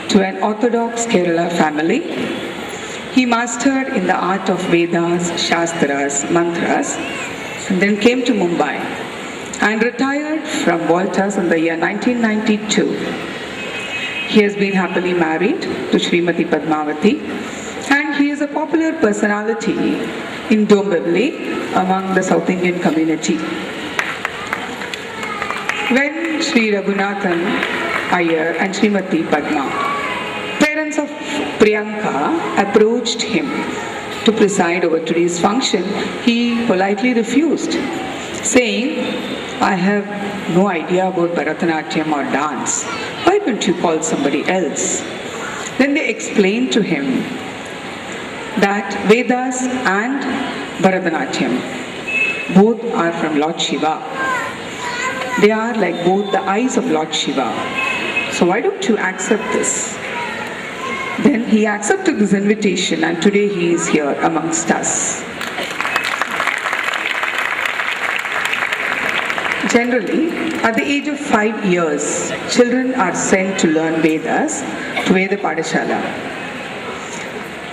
to an Orthodox Kerala family. He mastered in the art of Vedas, Shastras, Mantras, and then came to Mumbai and retired from Voltas in the year 1992. He has been happily married to Srimati Padmavati, and he is a popular personality in dombivili among the South Indian community. When Sri Raghunathan Iyer and Srimati Padma, parents of Priyanka, approached him to preside over today's function, he politely refused, saying, "I have no idea about Bharatanatyam or dance. Why don't you call somebody else?" Then they explained to him that Vedas and Bharatanatyam both are from Lord Shiva. They are like both the eyes of Lord Shiva. So why don't you accept this? Then he accepted this invitation, and today he is here amongst us. Generally, at the age of 5 years, children are sent to learn Vedas to Veda Padashala.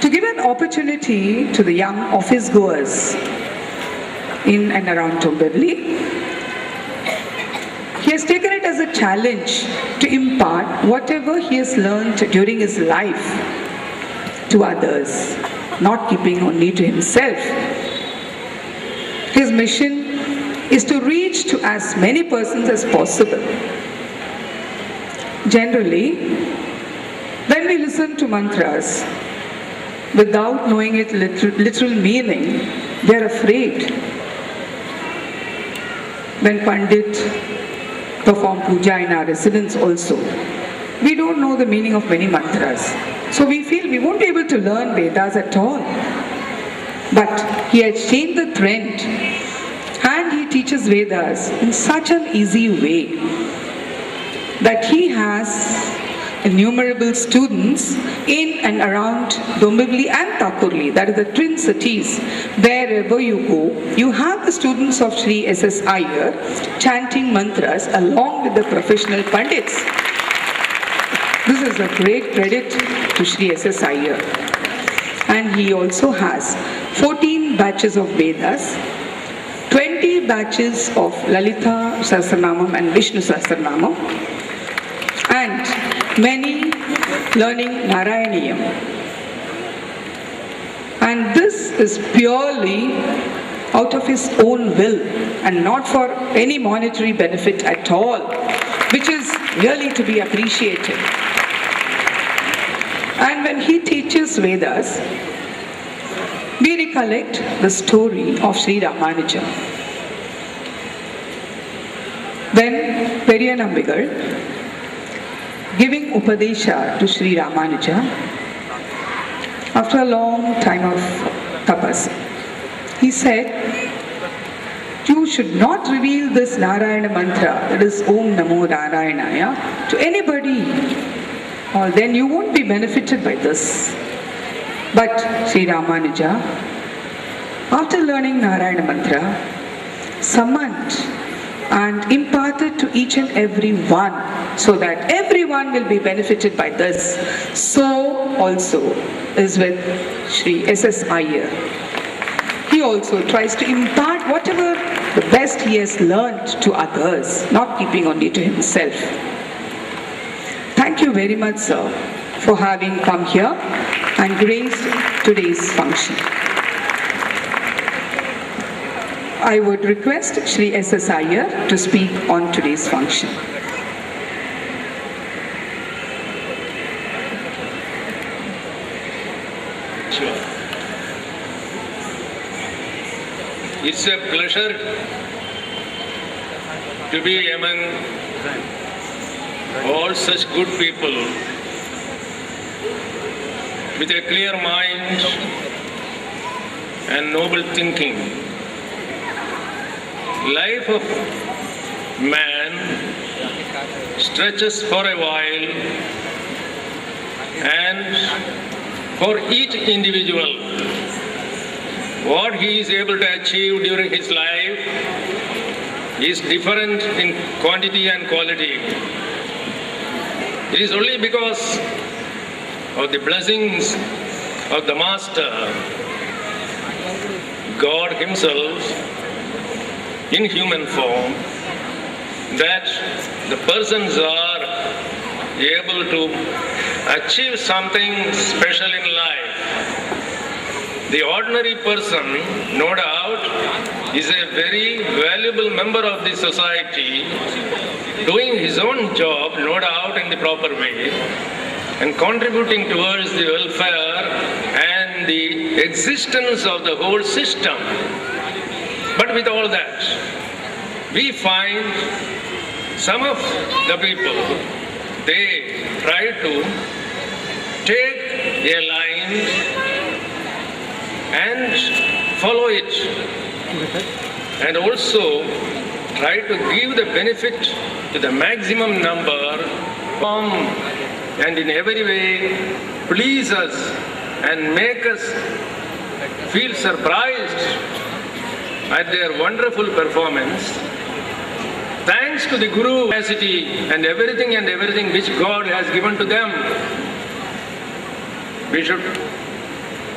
To give an opportunity to the young office goers in and around Dombivli, he has taken it as a challenge to impart whatever he has learned during his life to others, not keeping only to himself. His mission is to reach to as many persons as possible. Generally, when we listen to mantras, without knowing its literal meaning, they are afraid. When Pandit perform puja in our residence also, we don't know the meaning of many mantras. So we feel we won't be able to learn Vedas at all. But he has changed the trend, and he teaches Vedas in such an easy way that he has innumerable students in and around Dombivli and Thakurli, that is the twin cities. Wherever you go, you have the students of Sri S.S. Iyer chanting mantras along with the professional pandits. This is a great credit to Sri S.S. Iyer. And he also has 14 batches of Vedas, 20 batches of Lalita Sahasranamam and Vishnu Sahasranamam, and many learning Narayaniyam. And this is purely out of his own will and not for any monetary benefit at all, which is really to be appreciated. And when he teaches Vedas, we recollect the story of Sri Ramanuja. When Periyanambigal giving Upadesha to Sri Ramanuja, after a long time of tapas, he said, "You should not reveal this Narayana mantra, that is Om Namo Narayanaya, to anybody, or then you won't be benefited by this." But Sri Ramanuja, after learning Narayana mantra, summoned and imparted to each and every one, so that everyone will be benefited by this. So also is with Sri S.S. Iyer. He also tries to impart whatever the best he has learned to others, not keeping only to himself. Thank you very much, sir, for having come here and graced today's function. I would request Sri S.S. Iyer to speak on today's function. Sure. It's a pleasure to be among all such good people with a clear mind and noble thinking. Life of man stretches for a while, and for each individual, what he is able to achieve during his life is different in quantity and quality. It is only because of the blessings of the Master, God Himself in human form, that the persons are able to achieve something special in life. The ordinary person, no doubt, is a very valuable member of the society, doing his own job, no doubt, in the proper way, and contributing towards the welfare and the existence of the whole system. But with all that, we find some of the people, they try to take a line and follow it, and also try to give the benefit to the maximum number, and in every way please us and make us feel surprised at their wonderful performance. Thanks to the Guru capacity and everything which God has given to them,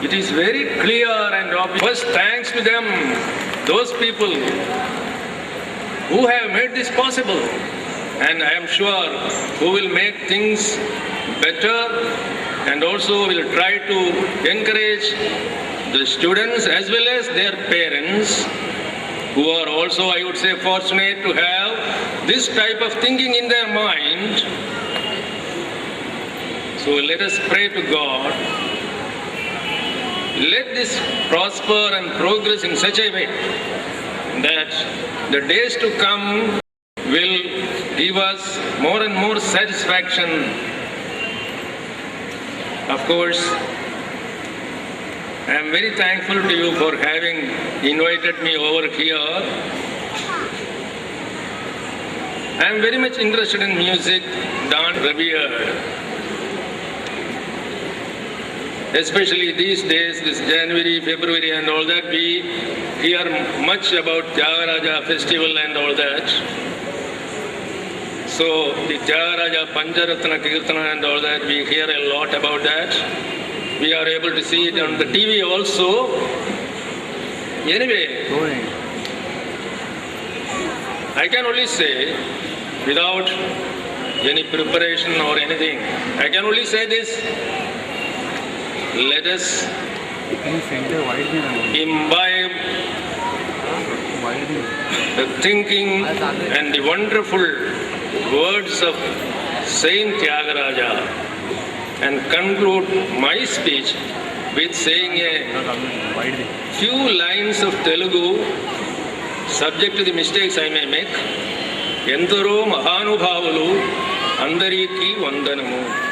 it is very clear and obvious. First, thanks to them, those people who have made this possible, and I am sure who will make things better, and also will try to encourage the students as well as their parents, who are also, I would say, fortunate to have this type of thinking in their mind. So let us pray to God. Let this prosper and progress in such a way that the days to come will give us more and more satisfaction. Of course, I am very thankful to you for having invited me over here. I am very much interested in music, dance, revered. Especially these days, this January, February and all that, we hear much about Tyagaraja festival and all that. So the Tyagaraja Pancharatna Kirtana and all that, we hear a lot about that. We are able to see it on the TV also. Anyway, I can only say, without any preparation or anything, I can only say this: let us imbibe the thinking and the wonderful words of Saint Tyagaraja, and conclude my speech with saying a few lines of Telugu, subject to the mistakes I may make. Endaro Mahanubhavulu Andariki Vandanamu.